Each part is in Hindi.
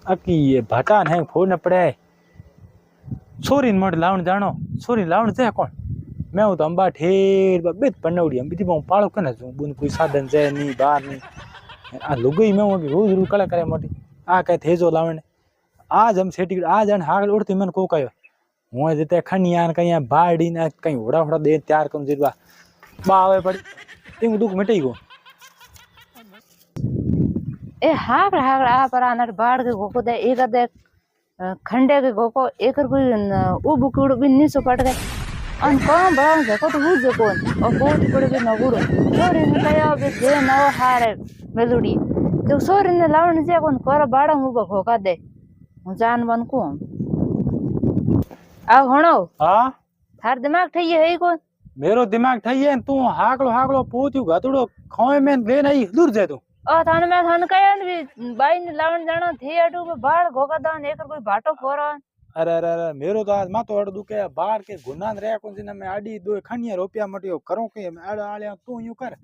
अकी ये भटान है फोन पड़े सोरी मट लावण जानो सोरी लावण जे कोण मैं तो अंबा ठेर बेत पन्नौड़ी हम बीती बहु पालो कने जो बुन कोई साधन जे नी बार नी आ लुगई में वो रोज रोज कला करे मोटी आ कहे थे जो लावण आज हम सेटी आज अन हागल उड़ती मन को कयो હું જતે ખનિયાન કઈ બાડી ને કઈ હોડા હોડા દે ત્યાર કમ જીરવા બાવે પડી તેમ દુખ મિટાઈ ગયો ए हागड़ हागड़ आ पर आनर बाढ़ के गोको दे एक दे खंडे के गोको एकर कोई उ बुकुड़ भी निसो पट गए अन कौन बड़ा जको तो हुज जको और बहुत बड़े भी नगुड़ो सोरे ने कया बे जे नव हारे मेलुड़ी तो सोरे ने लावण जे कोन कर बाड़ा मुबा घोका दे हूं जान बन को आ हणो हाँ थार दिमाग ठई है कोन मेरो दिमाग ठई है तू हागलो हागलो पोत्यू गतड़ो खोए में ले नहीं दूर जे तू ओ थाने मैं थाने कया भी बाई ने लावण जानो थे अटू में बाढ़ घोका दान एकर कोई भाटो फोरा अरे अरे अरे मेरो तो आज मातो अड़ दुखे बाहर के गुनान रे कोन जिन में आडी दो खनिया रुपया मटियो करो के अड़ आले तू यूं कर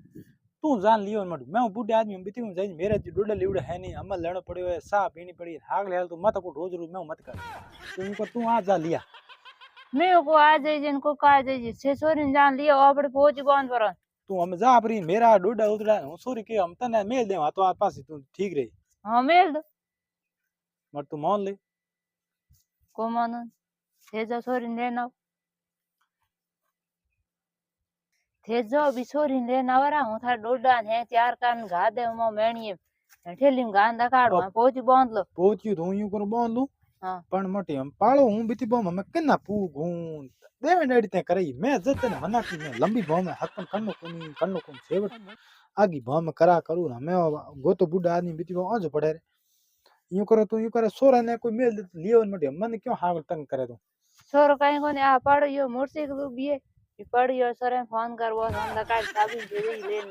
तू जान लियो मट मैं बूढ़े आदमी बीती हूं जाई मेरे डोडा लीवड़ है नहीं अमल लेनो पड़ियो है सा पीनी पड़ी हाग ले तू मत को रोज रोज मैं मत कर तू यूं कर तू आ जा लिया मैं को आ जाई जिनको का जाई छे सोरी जान लियो आपड़े पहुंच गोन पर तू हम जा परी मेरा डोडा उतरा हूं सोरी के हम तने मेल दे तो आ पास तू ठीक रही हां मेल दो मत तू मान ले को मानो थे जो सोरी लेना थे जो भी सोरी लेना वरा हूं था डोडा ने चार कान गा दे मो मेणिए ठेली में गांदा काढो पहुंच बांध लो पहुंची तो यूं करो बांध लू हां पण मोटी हम पालो हूं बीती बम हम केना पूगूं देवे नेड़ी ते करई मैं जत ने मना की मैं लंबी भाव में हकन कन्नो कोन सेवट आगी भाव में करा करू ना मैं गोतो बुढ़ा आदमी बीती बम आज पड़े रे यूं करो तू यूं करे सोरा ने कोई मेल लियो मटे मन क्यों हागल तंग करे तू सोरो कहीं कोने आ पड़ यो मोटरसाइकिल बिए पड़ यो सरे फोन करवो संदा काट साबी दे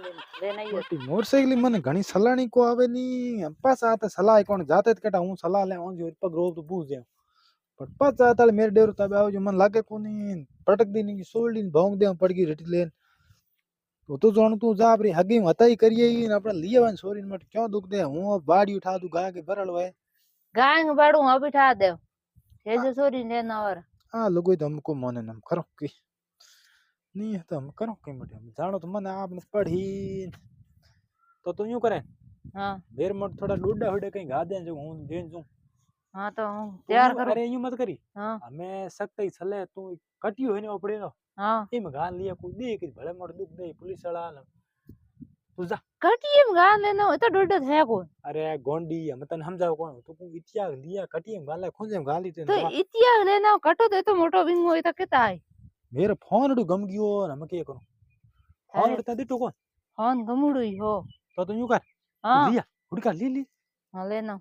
लेना यो मोटरसाइकिल मन घणी सलाणी को आवे नी पास आते सलाह कोन जाते केटा हूं सलाह ले on जो पग रोज तो पूछ दे पर पास आता मेरे डेर तब आओ जो मन लागे कोनी पटक दी नी सोल दी भौंग दे पड़ गई रटी लेन तो जान तू जा रे हगी हताई करिए न अपना लिए वन सोरी मट क्यों दुख दे हूं बाड़ी उठा दू गा के भरल है गांग बाड़ू अब बिठा दे हे जो सोरी लेना और हां लोगो तो हमको मन न करो की नहीं है तो हम करो के मटे हम जानो तो मन आपने पढ़ी तो तू यूं करे हां देर मट थोड़ा डोडा होडे कहीं गा दे जो हूं देन जो हां तो हूं तैयार करो अरे यूं मत करी हां हमें सकते ही सले तू कटियो है ने ओपड़े नो हां एम गान लिया कोई दे के भले मोड़ दुख दे पुलिस वाला न तू जा कटिए में गान लेना हो तो डोडो है को अरे गोंडी हम तने समझाओ कौन तू को इतिहास लिया कटिए में गाले खुंजे में गाली ते तो इतिहास लेना कटो तो मोटो बिंग होई तो केता है मेरे फोन डू गम गयो हम के करो फोन डता दिटो कौन फोन गमुड़ो ही हो तो तू यूं कर हां लिया उड़का ली हां लेना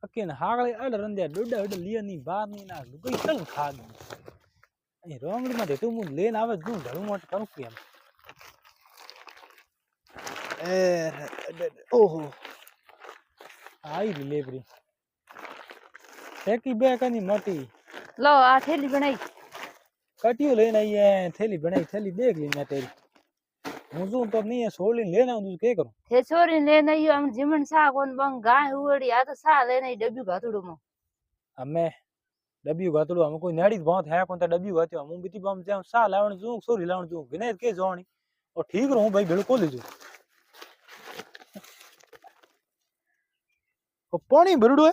अकेन हागले अड रंदे डोडा हड लिया नी बार नी ना दुगई चल खा ए रोंगड़ी में देतो मु लेन आवे जू धड़ू मट करू के हम ए ओहो आई डिलीवरी फेंकी बे कनी मोटी लो आ थैली बनाई कटियो लेन आई है थैली बनाई थैली देख ली मैं तेरी मुझू तो नहीं है सोली लेना तू के करो थे छोरी लेना यो हम जिमन सा कोन बंग गाय उड़ी आ तो सा लेना डब्बू गातड़ो मो हमें डब्यू गातड़ो हम कोई नाड़ी बहुत है कोन डब्यू गातो हम बीती बम जा सा लावण जू सोरी लावण जू विनय के जोणी और ठीक रहूं भाई बिल्कुल लीजो ओ पानी भरड़ो है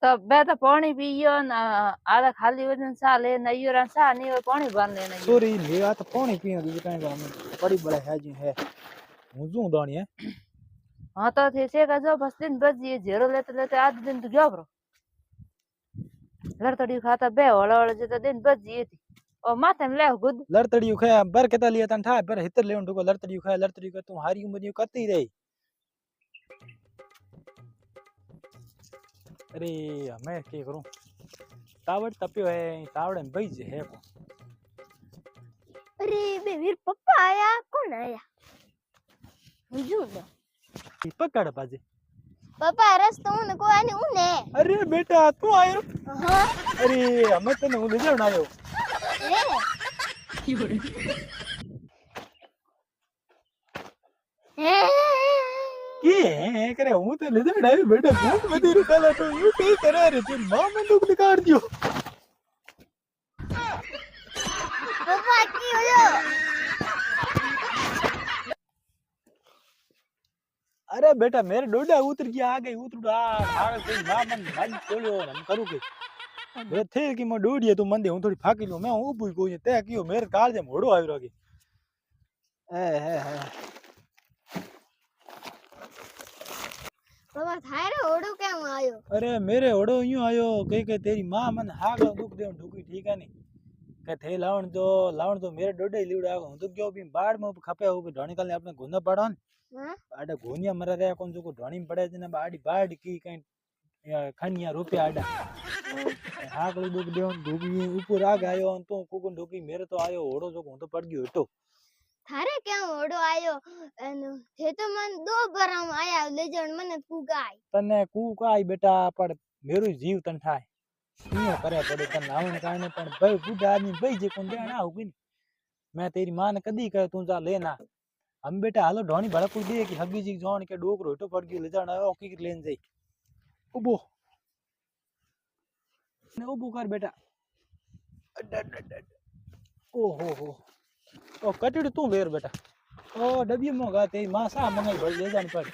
तो बे तो पानी पियो ना आधा खाली वजन सा लेना यो रा सा नहीं और पानी भर लेना सोरी ले तो पानी पीने दी कहीं हम बड़ी बड़ा है जी है मुझू दानी है हां तो थे से का जो बस दिन बस ये जेरो लेते लेते आध दिन तो गया ब्रो लड़तड़ी खाता बे ओला ओला जे तो दिन बस ये थी और माथे में ले गुद लड़तड़ी खा बर केता लिया तन ठा पर हितर लेवन तो लड़तड़ी खा लड़तड़ी का तू हारी उम्र कती रही अरे मैं के करूं तावड़ तपियो है तावड़ में बैज है को अरे मेरे पापा आया कौन आया हुजूर पकड़ बाजे पापा रस्तो न को आने उने अरे बेटा तू आयो हां अरे हमें तने हूं ले जाण आयो કે હે કરે હું તો લીધે ડાવી બેટા ભૂખ બધી રૂકાલા તો યુ કે કરે રે તું મામા દુખ નીકાળજો પપ્પા કી હોયો अरे बेटा मेरे डोडा उतर गया आ गई उतर आ कोई मामन मन खोलियो हम करू के बे थे कि मैं डोडिए तू मंदे हूं थोड़ी फाकी लो मैं ऊबू कोई ते कियो मेरे काल जे मोड़ो आवी रगे ए પપ્પા થારે ઓડો કેમ આયો अरे मेरे ओड़ो यूं आयो कई तेरी मां मन हागलो दुख दे ढुकी ठीक है नी के थे लावण तो मेरे डोडे लीवड़ा हूं तो क्यों भी बाड़ में खपे हो ढोणी काल अपने गुना पड़ो न हाँ आडा घोनिया मरा रे कोन जो को ढोणी में पड़े ने बाड़ी बाड़ की कई खनिया रुपया आडा हागलो दुख दे ढुकी ऊपर आ गयो तो कोको ढुकी मेरे तो आयो ओड़ो जो हूं तो पड़ गयो हटो થારે કેમ ઓડો આયો અને તે તો મન દો બરામ આયા લઈ જણ મને કુગાય तने कूकाई बेटा पर मेरो जीव तन थाय क्यों करे पड़े तन आवण काने पण भाई बुढ़ा आदमी भाई जे कोन देना होगी मैं तेरी मां ने कदी कहे तू जा लेना हम बेटा हालो ढोणी भड़क दे कि हगी जी जोन के डोकरो हटो पड़ गयो ले जाना ओकी लेन जाई उबो ने उबो कर बेटा ओ हो ओ कटड़ी तू वेर बेटा ओ डबियो मोगा तेरी मां सा मंगल भर ले जान पड़